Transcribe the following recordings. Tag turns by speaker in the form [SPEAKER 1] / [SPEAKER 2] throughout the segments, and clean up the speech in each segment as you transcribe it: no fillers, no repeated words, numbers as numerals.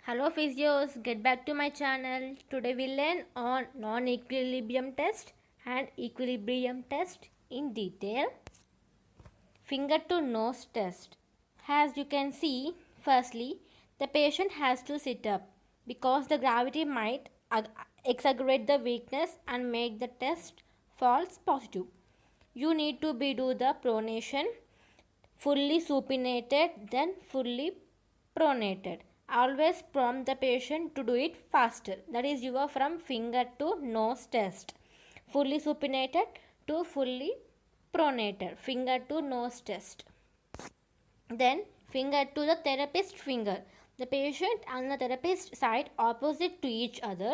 [SPEAKER 1] Hello physios, get back to my channel. Today we learn on non-equilibrium test and equilibrium test in detail. Finger to nose test. As you can see, firstly, the patient has to sit up because the gravity might exaggerate the weakness and make the test false positive. You need to do the pronation, fully supinated, then fully pronated. Always prompt the patient to do it faster. That is your from finger to nose test. Fully supinated to fully pronated. Finger to nose test. Then finger to the therapist finger. The patient and the therapist side opposite to each other.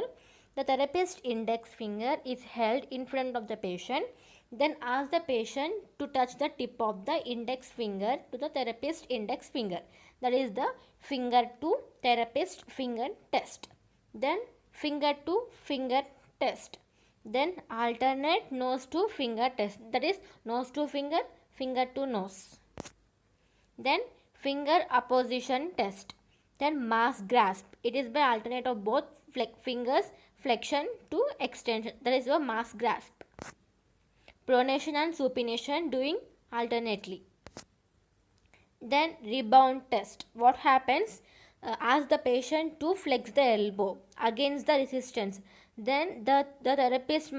[SPEAKER 1] The therapist index finger is held in front of the patient. Then ask the patient to touch the tip of the index finger to the therapist index finger. That is the finger to therapist finger test. Then finger to finger test. Then alternate nose to finger test. That is nose to finger, finger to nose. Then finger apposition test. Then mass grasp. It is by alternate of both fingers flexion to extension. That is your mass grasp. Pronation and supination doing alternately. Then rebound test. What happens? Ask the patient to flex the elbow against the resistance. Then the therapist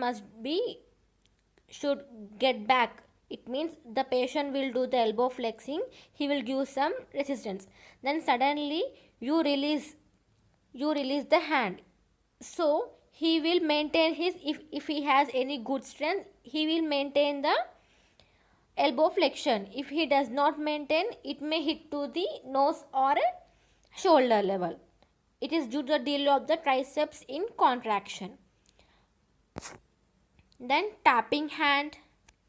[SPEAKER 1] should get back. It means the patient will do the elbow flexing. He will give some resistance. Then suddenly you release the hand. So he will maintain his, if he has any good strength, he will maintain the elbow flexion. If he does not maintain, it may hit to the nose or a shoulder level. It is due to the delay of the triceps in contraction. Then tapping hand,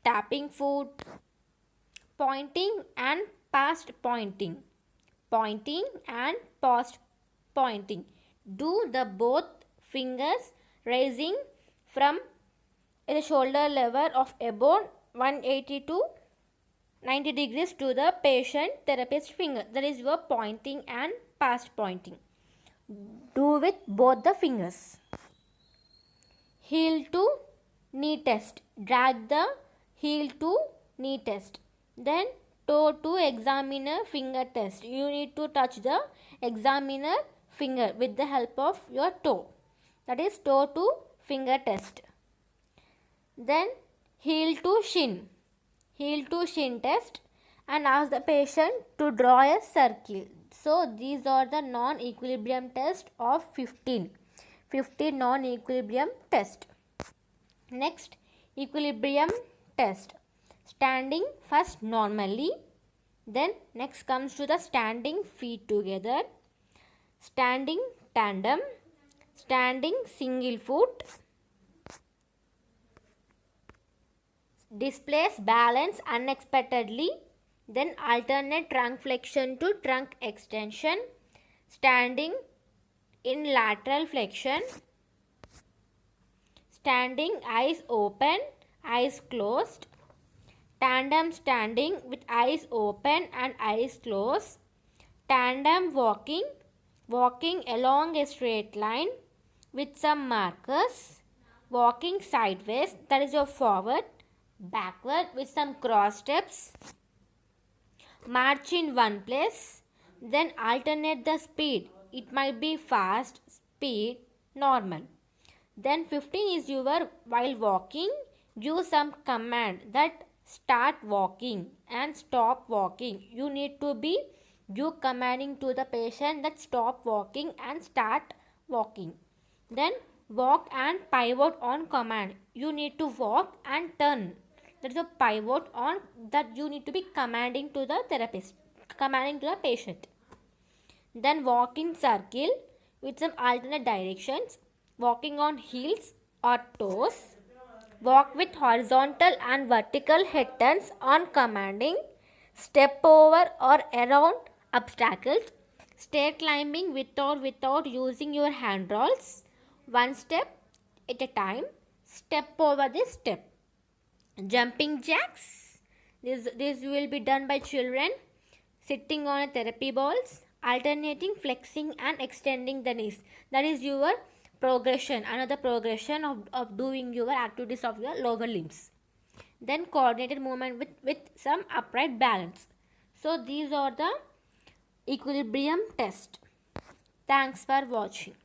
[SPEAKER 1] tapping foot, pointing and past pointing, pointing and past pointing. Do the both fingers raising from the shoulder level of about 180 to 90 degrees to the patient therapist finger. That is your pointing and past pointing. Do with both the fingers. Heel to knee test. Drag the heel to knee test. Then toe to examiner finger test. You need to touch the examiner finger with the help of your toe. That is toe to finger test. Then heel to shin. Heel to shin test and ask the patient to draw a circle. So these are the non-equilibrium test of 15 non-equilibrium test. Next, equilibrium test. Standing first normally, then next comes to the standing feet together, standing tandem, standing single foot, displace balance unexpectedly, then alternate trunk flexion to trunk extension, standing in lateral flexion, standing eyes open, eyes closed, tandem standing with eyes open and eyes closed, tandem walking, walking along a straight line with some markers, walking sideways, that is your forward, backward with some cross steps, march in one place, then alternate the speed. It might be fast, speed, normal. Then 15 is your while walking, give some command that start walking and stop walking. You need to give commanding to the patient that stop walking and start walking. Then walk and pivot on command. You need to walk and turn. That is a pivot on that you need to be commanding to the therapist, commanding to the patient. Then walk in circle with some alternate directions, walking on heels or toes, walk with horizontal and vertical head turns on commanding, step over or around obstacles, stair climbing with or without using your handrails, one step at a time, step over this step. Jumping jacks, this will be done by children sitting on a therapy balls, alternating flexing and extending the knees. That is your progression, another progression of doing your activities of your lower limbs. Then coordinated movement with some upright balance. So these are the equilibrium test. Thanks for watching.